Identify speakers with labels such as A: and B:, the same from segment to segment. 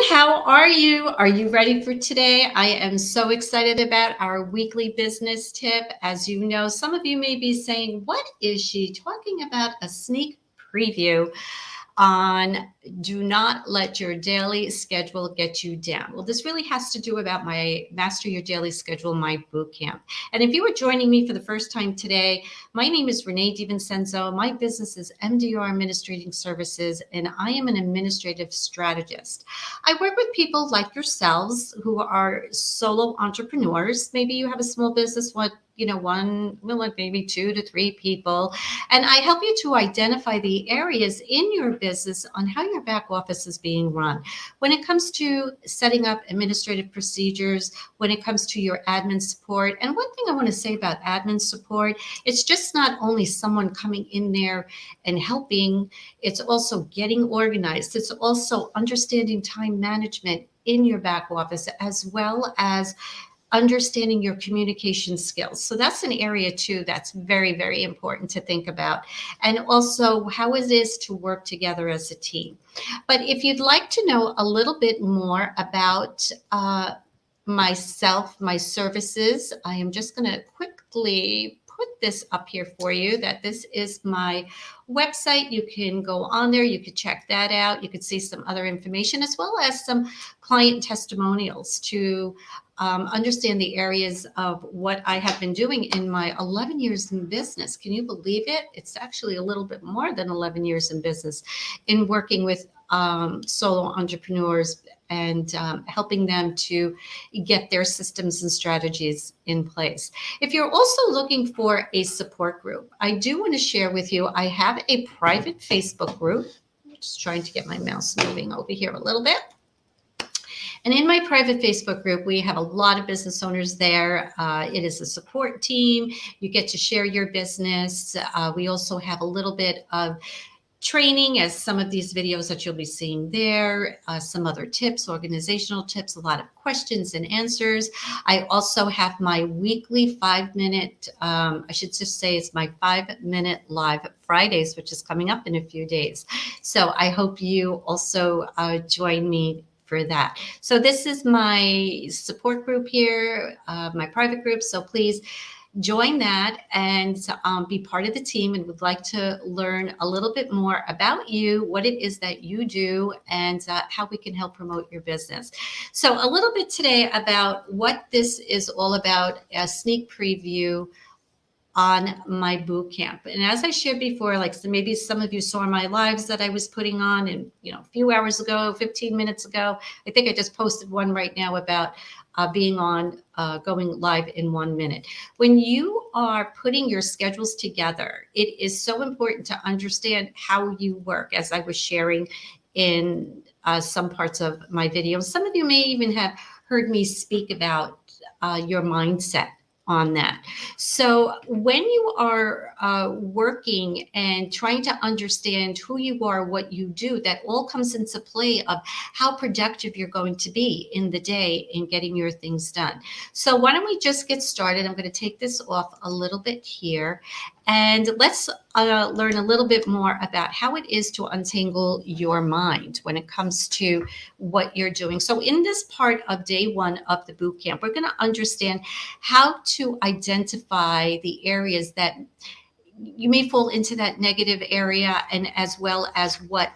A: how are you? Are you ready for today? I am so excited about our weekly business tip. As you know, some of you may be saying, what is she talking about? A sneak preview on do not let your daily schedule get you down. Well, this really has to do about my Master Your Daily Schedule, my boot camp. And if you are joining me for the first time today, my name is Renee DiVincenzo. My business is MDR Administrating Services, and I am an administrative strategist. I work with people like yourselves who are solo entrepreneurs. Maybe you have a small business, like maybe 2 to 3 people. And I help you to identify the areas in your business on how your back office is being run. When it comes to setting up administrative procedures, when it comes to your admin support. And one thing I want to say about admin support, it's just not only someone coming in there and helping, it's also getting organized. It's also understanding time management in your back office, as well as understanding your communication skills. So that's an area too that's very, very important to think about. And also how it is to work together as a team. But if you'd like to know a little bit more about myself, my services, I am just going to quickly put this up here for you, that this is my website. You can go on there, you could check that out. You could see some other information as well as some client testimonials to understand the areas of what I have been doing in my 11 years in business. Can you believe it? It's actually a little bit more than 11 years in business in working with solo entrepreneurs and helping them to get their systems and strategies in place. If you're also looking for a support group, I do want to share with you, I have a private Facebook group. I'm just trying to get my mouse moving over here a little bit. And in my private Facebook group, we have a lot of business owners there. It is a support team. You get to share your business. We also have a little bit of training, as some of these videos that you'll be seeing there, some other tips, organizational tips, a lot of questions and answers. I also have my weekly 5-minute, I should just say it's my 5-minute live Fridays, which is coming up in a few days. So I hope you also join me for that. So this is my support group here, my private group. So please join that and be part of the team, and would like to learn a little bit more about you, what it is that you do, and how we can help promote your business. So a little bit today about what this is all about, a sneak preview on my boot camp. And as I shared before, so maybe some of you saw my lives that I was putting on, and a few hours ago, 15 minutes ago, I think I just posted one right now about being on going live in 1 minute. When you are putting your schedules together, it is so important to understand how you work, as I was sharing in some parts of my videos. Some of you may even have heard me speak about your mindset on that. So when you are working and trying to understand who you are, what you do, that all comes into play of how productive you're going to be in the day in getting your things done. So why don't we just get started? I'm going to take this off a little bit here, and let's learn a little bit more about how it is to untangle your mind when it comes to what you're doing. So in this part of day 1 of the boot camp, we're going to understand how to identify the areas that you may fall into that negative area, and as well as what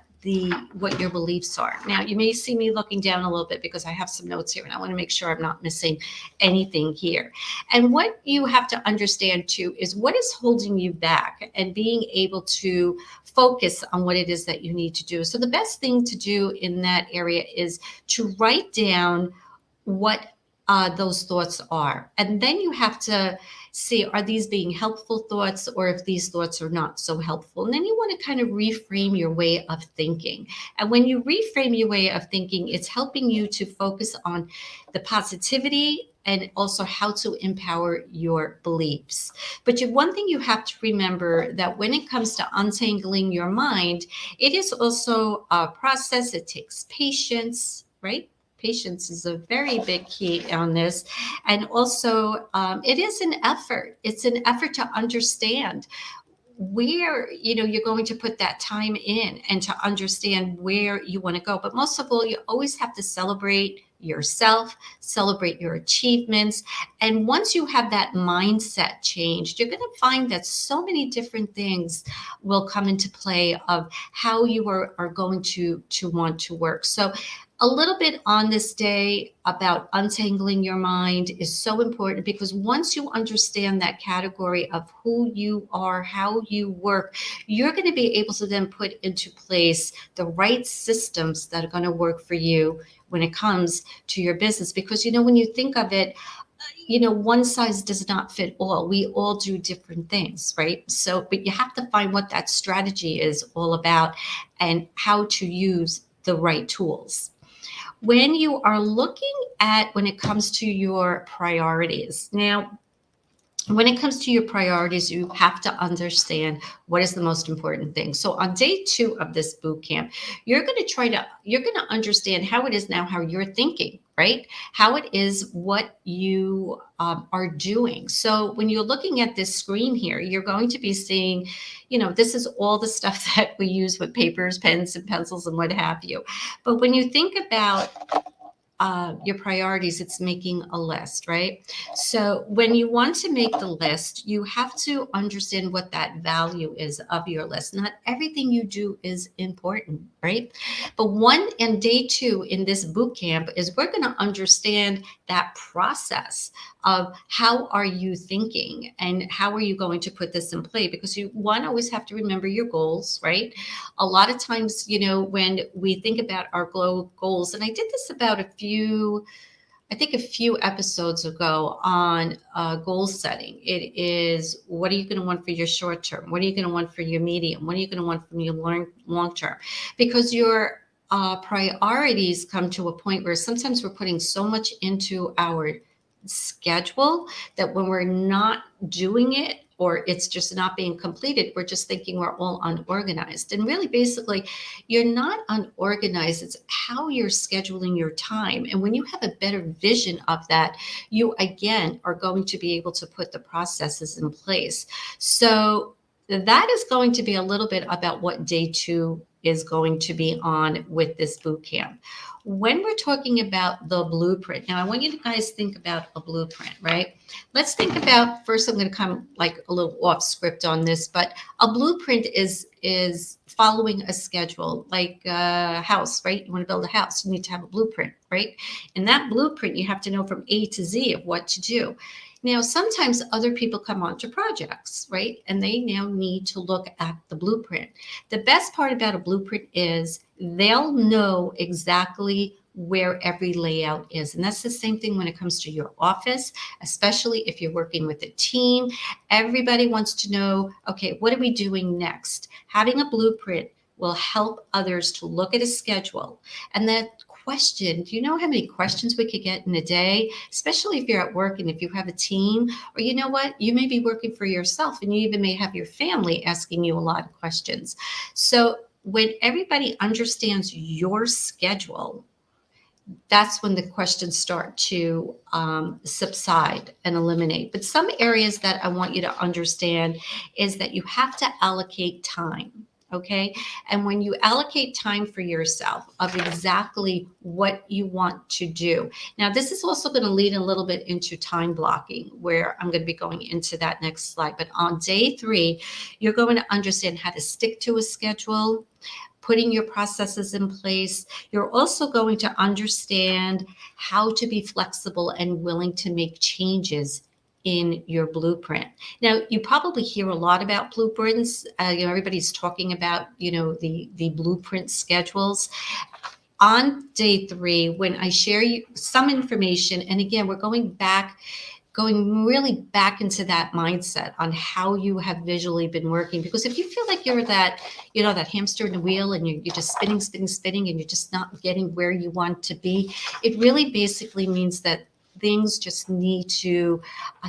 A: your beliefs are. Now, you may see me looking down a little bit because I have some notes here, and I want to make sure I'm not missing anything here. And what you have to understand too is what is holding you back, and being able to focus on what it is that you need to do. So the best thing to do in that area is to write down what those thoughts are. And then you have to see, are these being helpful thoughts, or if these thoughts are not so helpful? And then you want to kind of reframe your way of thinking. And when you reframe your way of thinking, it's helping you to focus on the positivity and also how to empower your beliefs. But one thing you have to remember, that when it comes to untangling your mind, it is also a process. It takes patience, right? Patience is a very big key on this. And also, it is an effort. It's an effort to understand where, you're going to put that time in and to understand where you want to go. But most of all, you always have to celebrate yourself, celebrate your achievements. And once you have that mindset changed, you're going to find that so many different things will come into play of how you are going to want to work. So a little bit on this day about untangling your mind is so important, because once you understand that category of who you are, how you work, you're going to be able to then put into place the right systems that are going to work for you when it comes to your business. Because, when you think of it, one size does not fit all. We all do different things, right? So, but you have to find what that strategy is all about and how to use the right tools. When you are looking at, when it comes to your priorities, now, when it comes to your priorities, you have to understand what is the most important thing. So on day 2 of this boot camp, you're going to understand how it is now, how you're thinking, right? How it is, what you are doing. So when you're looking at this screen here, you're going to be seeing, this is all the stuff that we use with papers, pens, and pencils, and what have you. But when you think about your priorities, it's making a list, right? So when you want to make the list, you have to understand what that value is of your list. Not everything you do is important, right? But day 2 in this boot camp is we're going to understand that process of how are you thinking and how are you going to put this in play, because you always have to remember your goals, right? A lot of times, when we think about our goals, and I did this about a few episodes ago on goal setting. It is, what are you going to want for your short term? What are you going to want for your medium? What are you going to want from your long term? Because your priorities come to a point where sometimes we're putting so much into our schedule that when we're not doing it, or it's just not being completed, we're just thinking we're all unorganized. And really, basically, you're not unorganized. It's how you're scheduling your time. And when you have a better vision of that, you, again, are going to be able to put the processes in place. So that is going to be a little bit about what day 2 is going to be on with this boot camp. When we're talking about the blueprint, now I want you to guys think about a blueprint, right? Let's think about, first I'm going to come like a little off script on this, but a blueprint is following a schedule, like a house, right? You want to build a house, you need to have a blueprint, right? In that blueprint, you have to know from A to Z of what to do. Now, sometimes other people come onto projects, right? And they now need to look at the blueprint. The best part about a blueprint is they'll know exactly where every layout is. And that's the same thing when it comes to your office, especially if you're working with a team. Everybody wants to know, okay, what are we doing next? Having a blueprint will help others to look at a schedule. And that question, do you know how many questions we could get in a day, especially if you're at work and if you have a team, or you know what, you may be working for yourself and you even may have your family asking you a lot of questions. So when everybody understands your schedule, that's when the questions start to subside and eliminate. But some areas that I want you to understand is that you have to allocate time. Okay. And when you allocate time for yourself of exactly what you want to do. Now, this is also going to lead a little bit into time blocking, where I'm going to be going into that next slide. But on day 3, you're going to understand how to stick to a schedule, putting your processes in place. You're also going to understand how to be flexible and willing to make changes in your blueprint. Now, you probably hear a lot about blueprints. Everybody's talking about, the blueprint schedules. On day 3, when I share you some information, and again, we're going really back into that mindset on how you have visually been working. Because if you feel like you're that hamster in the wheel and you're just spinning, and you're just not getting where you want to be, it really basically means that things just need to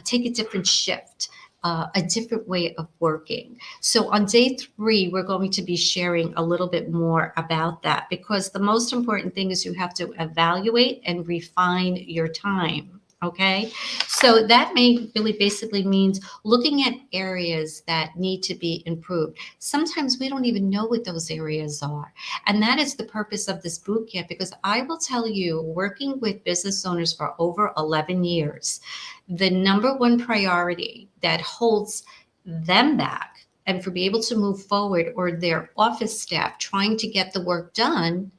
A: take a different shift, a different way of working. So on day 3, we're going to be sharing a little bit more about that, because the most important thing is you have to evaluate and refine your time. Okay, so that may really basically means looking at areas that need to be improved. Sometimes we don't even know what those areas are. And that is the purpose of this boot camp, because I will tell you, working with business owners for over 11 years, the number one priority that holds them back and for be able to move forward, or their office staff trying to get the work done,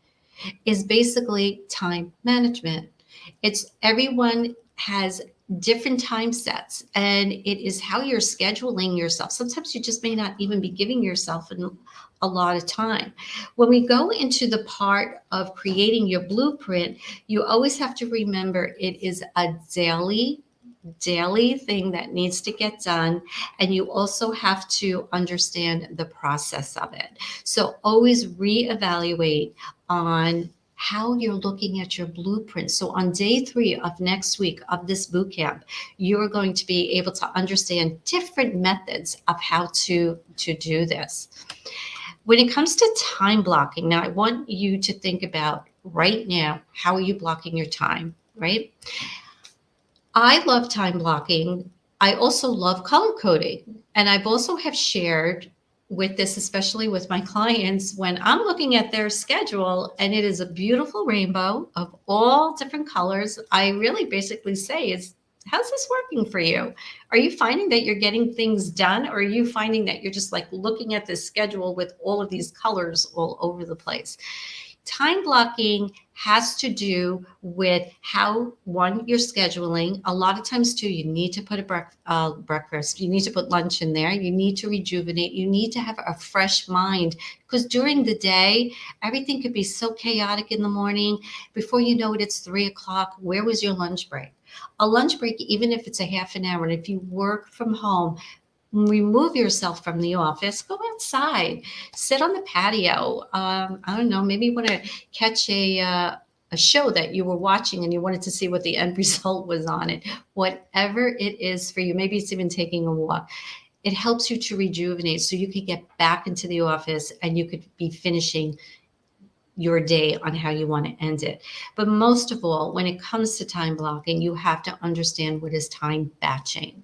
A: is basically time management. It's everyone has different time sets, and it is how you're scheduling yourself. Sometimes you just may not even be giving yourself a lot of time. When we go into the part of creating your blueprint, you always have to remember it is a daily thing that needs to get done, and you also have to understand the process of it. So always reevaluate on how you're looking at your blueprint. So on day 3 of next week of this boot camp, you're going to be able to understand different methods of how to do this. When it comes to time blocking, now I want you to think about right now, how are you blocking your time, right? I love time blocking. I also love color coding. And I've also have shared with this, especially with my clients, when I'm looking at their schedule and it is a beautiful rainbow of all different colors, I really basically say is, how's this working for you? Are you finding that you're getting things done, or are you finding that you're just like looking at this schedule with all of these colors all over the place? Time blocking has to do with how, one, you're scheduling. A lot of times, too, you need to put a breakfast. You need to put lunch in there. You need to rejuvenate. You need to have a fresh mind, because during the day, everything could be so chaotic in the morning. Before you know it, it's 3 o'clock. Where was your lunch break? A lunch break, even if it's a half an hour, and if you work from home, remove yourself from the office, go outside, sit on the patio. I don't know, maybe you want to catch a show that you were watching and you wanted to see what the end result was on it. Whatever it is for you, maybe it's even taking a walk. It helps you to rejuvenate so you could get back into the office and you could be finishing your day on how you want to end it. But most of all, when it comes to time blocking, you have to understand what is time batching.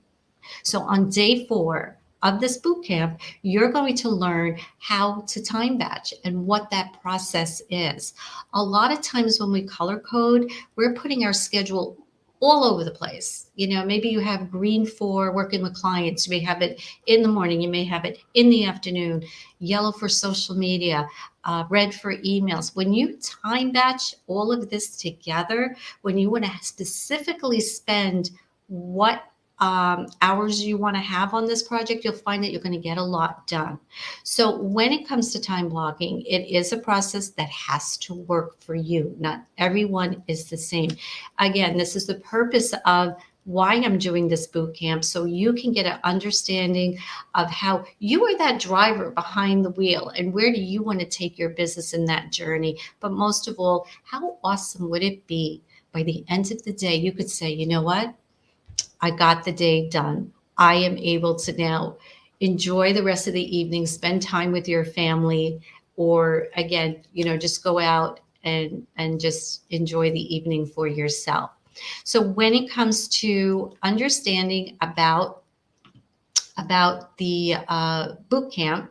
A: So on day 4 of this boot camp, you're going to learn how to time batch and what that process is. A lot of times when we color code, we're putting our schedule all over the place. You know, maybe you have green for working with clients. You may have it in the morning. You may have it in the afternoon. Yellow for social media. Red for emails. When you time batch all of this together, when you want to specifically spend what hours you want to have on this project, you'll find that you're going to get a lot done. So when it comes to time blocking, it is a process that has to work for you. Not everyone is the same. Again, this is the purpose of why I'm doing this boot camp, so you can get an understanding of how you are that driver behind the wheel and where do you want to take your business in that journey. But most of all, how awesome would it be by the end of the day, you could say, you know what? I got the day done. I am able to now enjoy the rest of the evening, spend time with your family, or again, you know, just go out and just enjoy the evening for yourself. So when it comes to understanding about the boot camp,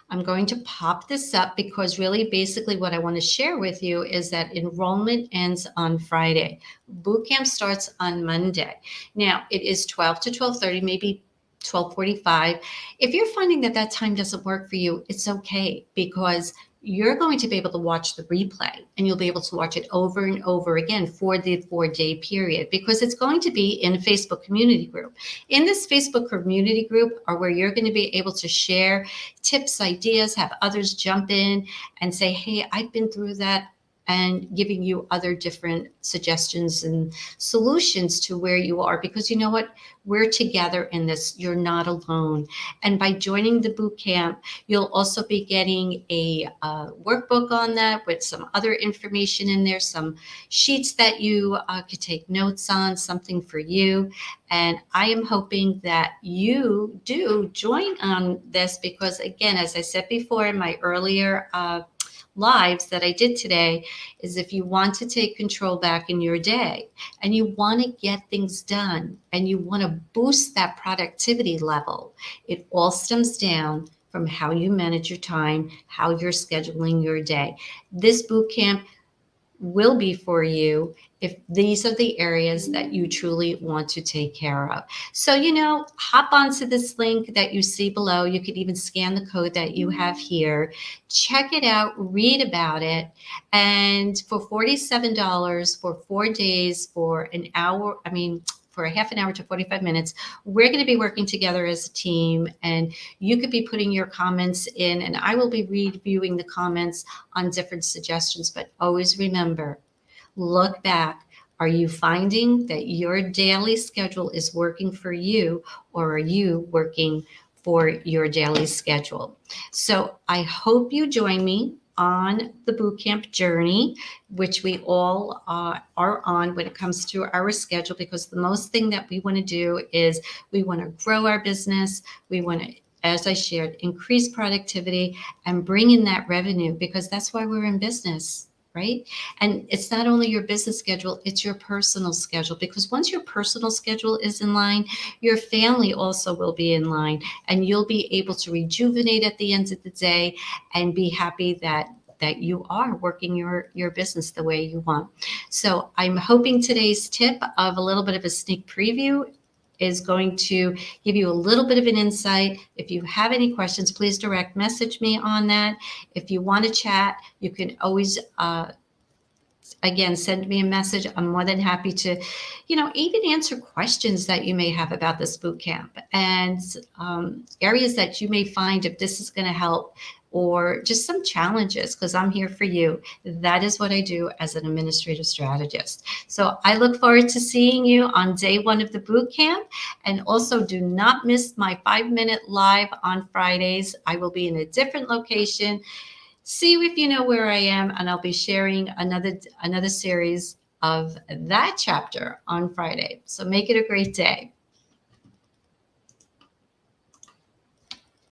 A: I'm going to pop this up because really basically what I want to share with you is that enrollment ends on Friday. Boot camp starts on Monday. Now it is 12 to 12:30, maybe 12:45. If you're finding that that time doesn't work for you, it's okay, because you're going to be able to watch the replay and you'll be able to watch it over and over again for the 4-day period, because it's going to be in a Facebook community group. In this Facebook community group are where you're going to be able to share tips, ideas, have others jump in and say, hey, I've been through that, and giving you other different suggestions and solutions to where you are. Because you know what? We're together in this. You're not alone. And by joining the boot camp, you'll also be getting a workbook on that with some other information in there, some sheets that you could take notes on, something for you. And I am hoping that you do join on this because, again, as I said before in my earlier lives that I did today is if you want to take control back in your day and you want to get things done and you want to boost that productivity level, it all stems down from how you manage your time, how you're scheduling your day. This boot camp will be for you if these are the areas that you truly want to take care of. So, hop onto this link that you see below. You could even scan the code that you have here. Check it out, read about it. And for $47 for 4 days, for an hour, for a half an hour to 45 minutes, we're going to be working together as a team, and you could be putting your comments in, and I will be reviewing the comments on different suggestions. But always remember, look back. Are you finding that your daily schedule is working for you, or are you working for your daily schedule? So I hope you join me on the bootcamp journey, which we all are on when it comes to our schedule, because the most thing that we want to do is we want to grow our business. We want to, as I shared, increase productivity and bring in that revenue, because that's why we're in business, right? And it's not only your business schedule, it's your personal schedule, because once your personal schedule is in line, your family also will be in line, and you'll be able to rejuvenate at the end of the day and be happy that you are working your business the way you want. So I'm hoping today's tip of a little bit of a sneak preview is going to give you a little bit of an insight. If you have any questions, please direct message me on that. If you want to chat, you can always, again, send me a message. I'm more than happy to, even answer questions that you may have about this boot camp, and areas that you may find if this is going to help, or just some challenges, because I'm here for you. That is what I do as an administrative strategist. So I look forward to seeing you on day 1 of the boot camp. And also, do not miss my 5-minute live on Fridays. I will be in a different location. See if you know where I am, and I'll be sharing another series of that chapter on Friday. So make it a great day.